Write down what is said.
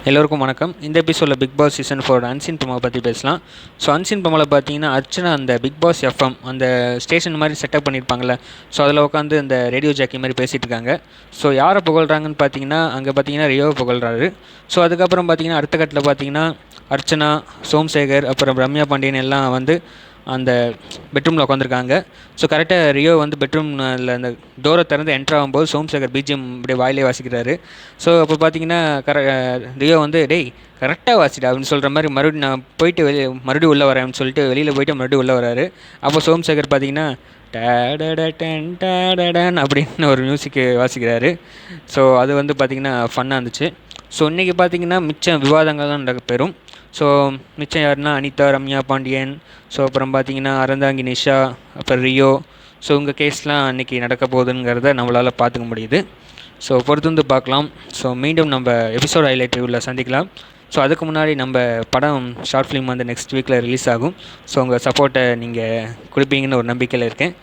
எல்லோருக்கும் வணக்கம். இந்த எபிசோடில் Big Boss season 4 unseen promo பற்றி பேசலாம். ஸோ அன்சீன் ப்ரோமோவில் பார்த்தீங்கன்னா அர்ச்சனா அந்த பிக் பாஸ் எஃப்எம் அந்த ஸ்டேஷன் மாதிரி செட்டப் பண்ணியிருப்பாங்களே, ஸோ அதில் உட்காந்து இந்த ரேடியோ ஜாக்கி மாதிரி பேசிகிட்டு இருக்காங்க. ஸோ யாரை புகழ்கிறாங்கன்னு பார்த்தீங்கன்னா அங்கே பார்த்தீங்கன்னா ரியோவை புகழ்கிறாரு. ஸோ அதுக்கப்புறம் பார்த்தீங்கன்னா அடுத்த கட்டத்தில் பார்த்தீங்கன்னா அர்ச்சனா, சோம்சேகர், அப்புறம் ரம்யா பாண்டியன் எல்லாம் வந்து அந்த பெட்ரூமில் உட்காந்துருக்காங்க. ஸோ கரெக்டாக ரியோ வந்து பெட்ரூமில் அந்த டோரை திறந்து என்ட்ரு ஆகும்போது சோம்சேகர் பிஜிஎம் இப்படியே வாயிலே வாசிக்கிறாரு. ஸோ அப்போ பார்த்தீங்கன்னா ரியோ வந்து டேய் கரெக்டாக வாசிடா அப்படின்னு சொல்கிற மாதிரி மறுபடியும் நான் போயிட்டு மறுபடியும் உள்ளே வரேன்னு சொல்லிட்டு வெளியில் போயிட்டு மறுபடியும் உள்ளே வராரு. அப்போ சோம்சேகர் பார்த்தீங்கன்னா டேடன் அப்படின்னு ஒரு மியூசிக்கு வாசிக்கிறாரு. ஸோ அது வந்து பார்த்திங்கன்னா ஃபன்னாக இருந்துச்சு. ஸோ இன்றைக்கி பார்த்திங்கன்னா மிச்சம் விவாதங்கள்லாம் நடக்கப்பெறும். ஸோ மிச்சம் யாருன்னா அனிதா, ரம்யா பாண்டியன், ஸோ அப்புறம் பார்த்திங்கன்னா அறந்தாங்கி நிஷா, அப்புறம் ரியோ. ஸோ உங்கள் கேஸ்லாம் அன்றைக்கி நடக்க போகுதுங்கிறத நம்மளால் பார்த்துக்க முடியுது. ஸோ பொறுத்து வந்து பார்க்கலாம். ஸோ மீண்டும் நம்ம எபிசோட் ஹைலைட் ரிவ்யூவில் சந்திக்கலாம். ஸோ அதுக்கு முன்னாடி நம்ம படம் ஷார்ட் ஃபிலிம் வந்து நெக்ஸ்ட் வீக்கில் ரிலீஸ் ஆகும். ஸோ உங்கள் சப்போர்ட்டை நீங்கள் கொடுப்பீங்கன்னு ஒரு நம்பிக்கையில் இருக்கேன்.